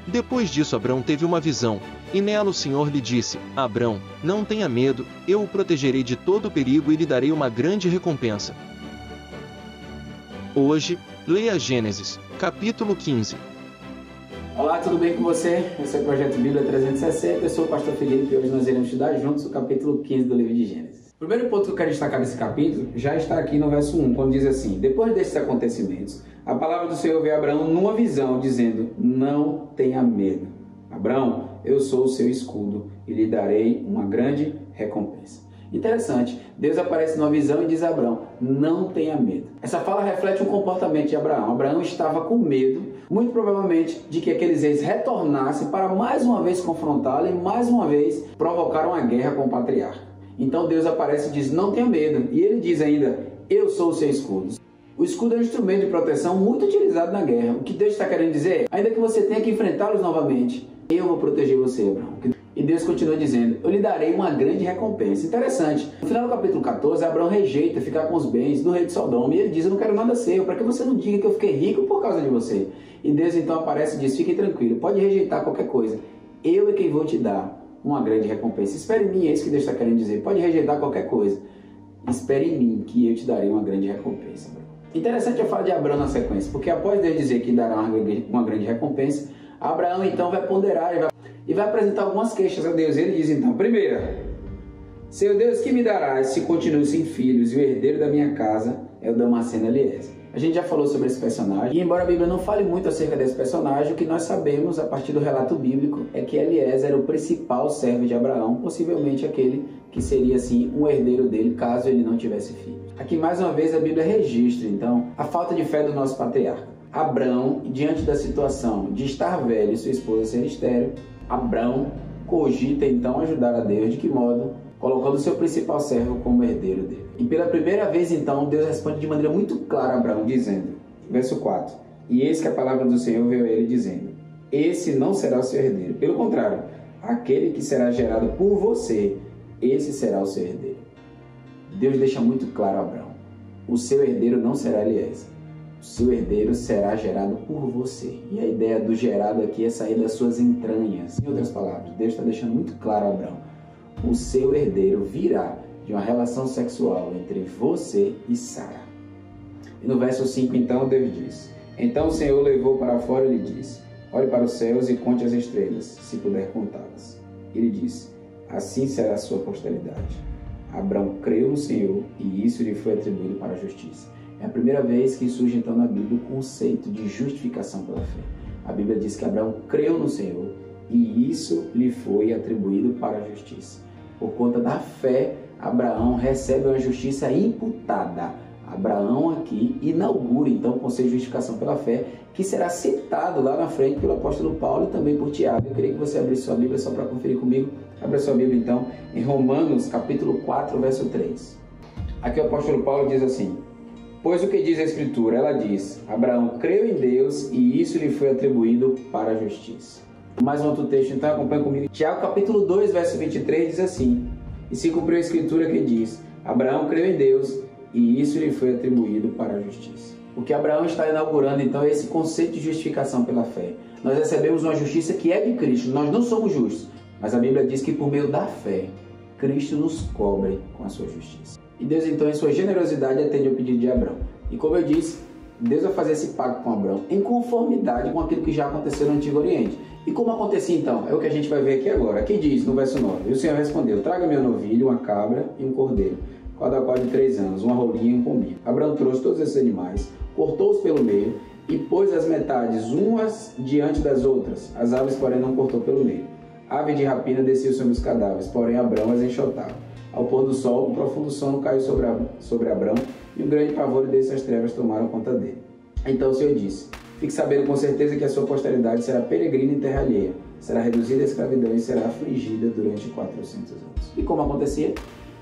Depois disso Abrão teve uma visão, e nela o Senhor lhe disse: Abrão, não tenha medo, eu o protegerei de todo perigo e lhe darei uma grande recompensa. Hoje, leia Gênesis, capítulo 15. Olá, tudo bem com você? Esse é o Projeto Bíblia 360, eu sou o pastor Felipe e hoje nós iremos estudar juntos o capítulo 15 do livro de Gênesis. O primeiro ponto que eu quero destacar nesse capítulo já está aqui no verso 1, quando diz assim: depois desses acontecimentos, a palavra do Senhor veio a Abraão numa visão, dizendo: não tenha medo. Abraão, eu sou o seu escudo e lhe darei uma grande recompensa. Interessante, Deus aparece numa visão e diz a Abraão: não tenha medo. Essa fala reflete o comportamento de Abraão. Abraão estava com medo, muito provavelmente, de que aqueles reis retornassem para mais uma vez confrontá-lo e mais uma vez provocar uma guerra com o patriarca. Então Deus aparece e diz: não tenha medo. E ele diz ainda: eu sou o seu escudo. O escudo é um instrumento de proteção muito utilizado na guerra. O que Deus está querendo dizer é: ainda que você tenha que enfrentá-los novamente, eu vou proteger você, Abraão. E Deus continua dizendo: eu lhe darei uma grande recompensa. Interessante, no final do capítulo 14, Abraão rejeita ficar com os bens do rei de Sodoma. E ele diz: eu não quero nada seu, para que você não diga que eu fiquei rico por causa de você. E Deus então aparece e diz: fique tranquilo, pode rejeitar qualquer coisa, eu é quem vou te dar uma grande recompensa. Espere em mim, é isso que Deus está querendo dizer. Pode rejeitar qualquer coisa, espere em mim que eu te darei uma grande recompensa. Interessante a fala de Abraão na sequência, porque após Deus dizer que dará uma grande recompensa, Abraão então vai ponderar e vai apresentar algumas queixas a Deus. Ele diz então: primeira, Senhor Deus, que me darás se continuo sem filhos e o herdeiro da minha casa é o Damasceno Eliezer? A gente já falou sobre esse personagem, e embora a Bíblia não fale muito acerca desse personagem, o que nós sabemos a partir do relato bíblico é que Eliezer era o principal servo de Abraão, possivelmente aquele que seria assim um herdeiro dele caso ele não tivesse filhos. Aqui mais uma vez a Bíblia registra então a falta de fé do nosso patriarca. Abraão, diante da situação de estar velho e sua esposa ser estéril, Abraão cogita então ajudar a Deus. De que modo? Colocando o seu principal servo como herdeiro dele. E pela primeira vez então Deus responde de maneira muito clara a Abraão, dizendo, verso 4: e eis que a palavra do Senhor veio a ele dizendo: esse não será o seu herdeiro, pelo contrário, aquele que será gerado por você, esse será o seu herdeiro. Deus deixa muito claro a Abraão: o seu herdeiro não será Eliezer, o seu herdeiro será gerado por você. E a ideia do gerado aqui é sair das suas entranhas. Em outras palavras, Deus está deixando muito claro a Abraão: o seu herdeiro virá de uma relação sexual entre você e Sara. E no verso 5 então Deus diz: então o Senhor levou para fora e lhe disse: olhe para os céus e conte as estrelas, se puder contá-las. Ele disse: assim será a sua posteridade. Abraão creu no Senhor e isso lhe foi atribuído para a justiça. É a primeira vez que surge então na Bíblia o conceito de justificação pela fé. A Bíblia diz que Abraão creu no Senhor e isso lhe foi atribuído para a justiça. Por conta da fé, Abraão recebe uma justiça imputada. Abraão aqui inaugura então o conceito de justificação pela fé, que será citado lá na frente pelo apóstolo Paulo e também por Tiago. Eu queria que você abrisse sua Bíblia só para conferir comigo. Abra sua Bíblia então em Romanos capítulo 4, verso 3. Aqui o apóstolo Paulo diz assim: pois o que diz a Escritura? Ela diz: Abraão creu em Deus e isso lhe foi atribuído para a justiça. Mais um outro texto, então acompanha comigo. Tiago capítulo 2, verso 23 diz assim: e se cumpriu a Escritura que diz: Abraão creu em Deus e isso lhe foi atribuído para a justiça. O que Abraão está inaugurando então é esse conceito de justificação pela fé. Nós recebemos uma justiça que é de Cristo, nós não somos justos, mas a Bíblia diz que por meio da fé, Cristo nos cobre com a sua justiça. E Deus então em sua generosidade atende ao pedido de Abraão. E como eu disse, Deus vai fazer esse pacto com Abraão em conformidade com aquilo que já aconteceu no Antigo Oriente. E como acontecia então? É o que a gente vai ver aqui agora. Aqui diz no verso 9: e o Senhor respondeu: traga-me um novilho, uma cabra e um cordeiro, cada qual de 3 anos, uma rolinha e um pombinho. Abraão trouxe todos esses animais, cortou-os pelo meio e pôs as metades umas diante das outras. As aves, porém, não cortou pelo meio. Ave de rapina descia sobre os cadáveres, porém Abraão as enxotava. Ao pôr do sol, um profundo sono caiu sobre Abraão e um grande pavor e dessas trevas tomaram conta dele. Então o Senhor disse: fique sabendo com certeza que a sua posteridade será peregrina em terra alheia, será reduzida à escravidão e será afligida durante 400 anos. E como acontecia?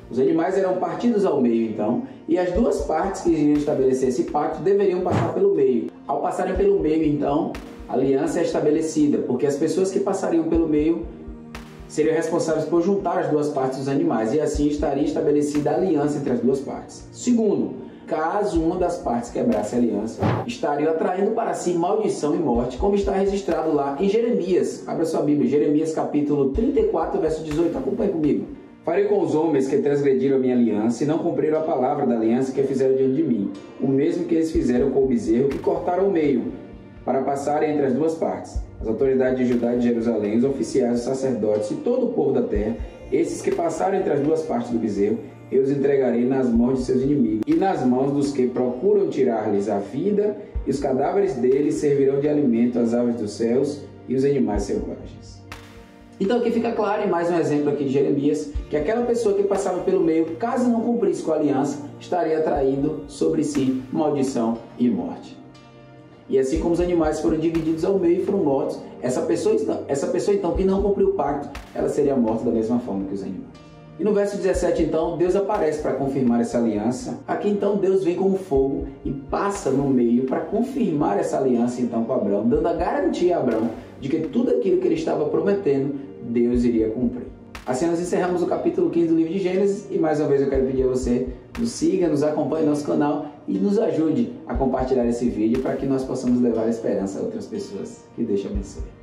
Os animais eram partidos ao meio então, e as duas partes que iriam estabelecer esse pacto deveriam passar pelo meio. Ao passarem pelo meio então, a aliança é estabelecida, porque as pessoas que passariam pelo meio seriam responsáveis por juntar as duas partes dos animais, e assim estaria estabelecida a aliança entre as duas partes. Segundo, caso uma das partes quebrasse a aliança, estariam atraindo para si maldição e morte, como está registrado lá em Jeremias. Abra sua Bíblia, Jeremias capítulo 34, verso 18. Acompanhe comigo. Farei com os homens que transgrediram a minha aliança e não cumpriram a palavra da aliança que fizeram diante de mim, o mesmo que eles fizeram com o bezerro que cortaram ao meio, para passarem entre as duas partes. As autoridades de Judá e de Jerusalém, os oficiais, os sacerdotes e todo o povo da terra, esses que passaram entre as duas partes do bezerro, eu os entregarei nas mãos de seus inimigos e nas mãos dos que procuram tirar-lhes a vida, e os cadáveres deles servirão de alimento às aves dos céus e os animais selvagens. Então aqui fica claro, em mais um exemplo aqui de Jeremias, que aquela pessoa que passava pelo meio, caso não cumprisse com a aliança, estaria atraindo sobre si maldição e morte. E assim como os animais foram divididos ao meio e foram mortos, essa pessoa então que não cumpriu o pacto, ela seria morta da mesma forma que os animais. E no verso 17 então, Deus aparece para confirmar essa aliança. Aqui então Deus vem como fogo e passa no meio para confirmar essa aliança então com Abraão, dando a garantia a Abraão de que tudo aquilo que ele estava prometendo, Deus iria cumprir. Assim nós encerramos o capítulo 15 do livro de Gênesis e mais uma vez eu quero pedir a você, nos siga, nos acompanhe no nosso canal e nos ajude a compartilhar esse vídeo para que nós possamos levar a esperança a outras pessoas. Que Deus te abençoe.